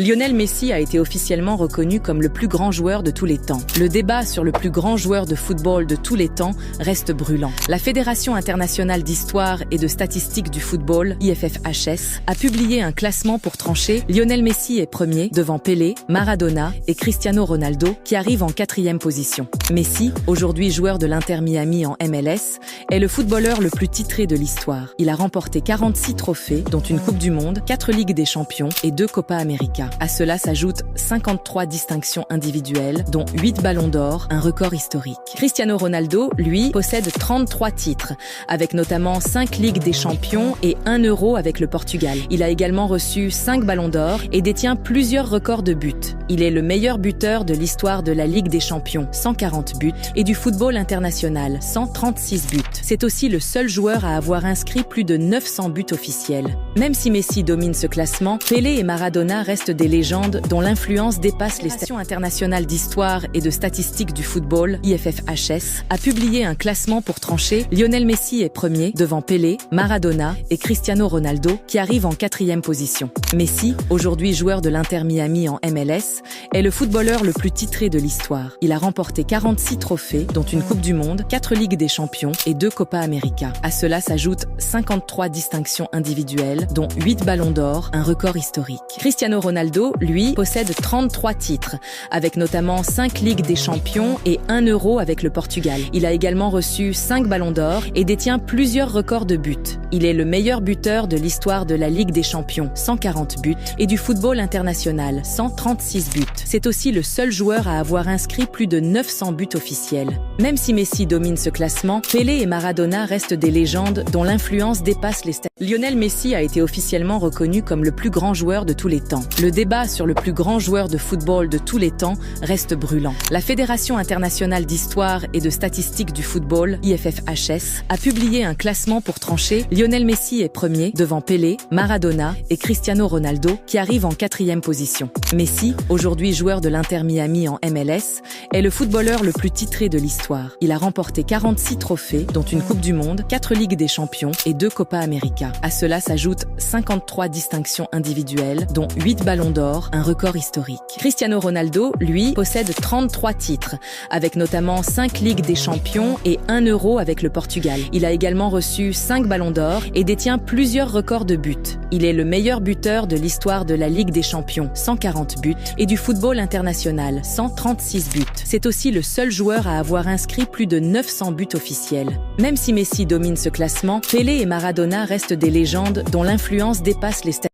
Lionel Messi a été officiellement reconnu comme le plus grand joueur de tous les temps. Le débat sur le plus grand joueur de football de tous les temps reste brûlant. La Fédération internationale d'histoire et de statistique du football, IFFHS, a publié un classement pour trancher. Lionel Messi est premier, devant Pelé, Maradona et Cristiano Ronaldo, qui arrivent en 4e position. Messi, aujourd'hui joueur de l'Inter Miami en MLS, est le footballeur le plus titré de l'histoire. Il a remporté 46 trophées, dont une Coupe du Monde, 4 Ligues des Champions et 2 Copa América. À cela s'ajoutent 53 distinctions individuelles, dont 8 ballons d'or, un record historique. Cristiano Ronaldo, lui, possède 33 titres, avec notamment 5 Ligues des Champions et 1 Euro avec le Portugal. Il a également reçu 5 ballons d'or et détient plusieurs records de buts. Il est le meilleur buteur de l'histoire de la Ligue des Champions, 140 buts, et du football international, 136 buts. C'est aussi le seul joueur à avoir inscrit plus de 900 buts officiels. Même si Messi domine ce classement, Pelé et Maradona restent des légendes dont l'influence dépasse les stations internationales d'histoire et de statistique du football, IFFHS, a publié un classement pour trancher. Lionel Messi est premier, devant Pelé, Maradona et Cristiano Ronaldo, qui arrivent en 4e position. Messi, aujourd'hui joueur de l'Inter Miami en MLS, est le footballeur le plus titré de l'histoire. Il a remporté 46 trophées, dont une Coupe du Monde, 4 Ligues des Champions et 2 Copa América. À cela s'ajoutent 53 distinctions individuelles, dont 8 ballons d'or, un record historique. Cristiano Ronaldo, lui, possède 33 titres, avec notamment 5 Ligues des Champions et 1 Euro avec le Portugal. Il a également reçu 5 ballons d'or et détient plusieurs records de buts. Il est le meilleur buteur de l'histoire de la Ligue des Champions, 140 buts, et du football international, 136 buts. C'est aussi le seul joueur à avoir inscrit plus de 900 buts officiels. Même si Messi domine ce classement, Pelé et Maradona restent des légendes dont l'influence dépasse les stades. Lionel Messi a été officiellement reconnu comme le plus grand joueur de tous les temps. Le débat sur le plus grand joueur de football de tous les temps reste brûlant. La Fédération internationale d'histoire et de statistique du football, IFFHS, a publié un classement pour trancher. Lionel Messi est premier, devant Pelé, Maradona et Cristiano Ronaldo, qui arrivent en 4e position. Messi, aujourd'hui joueur de l'Inter Miami en MLS, est le footballeur le plus titré de l'histoire. Il a remporté 46 trophées, dont une Coupe du Monde, 4 Ligues des Champions et 2 Copa América. À cela s'ajoutent 53 distinctions individuelles, dont 8 ballons d'or, un record historique. Cristiano Ronaldo, lui, possède 33 titres, avec notamment 5 Ligues des Champions et 1 Euro avec le Portugal. Il a également reçu 5 ballons d'or et détient plusieurs records de buts. Il est le meilleur buteur de l'histoire de la Ligue des Champions, 140 buts, et du football international, 136 buts. C'est aussi le seul joueur à avoir inscrit plus de 900 buts officiels. Même si Messi domine ce classement, Pelé et Maradona restent des légendes dont l'influence dépasse les stades.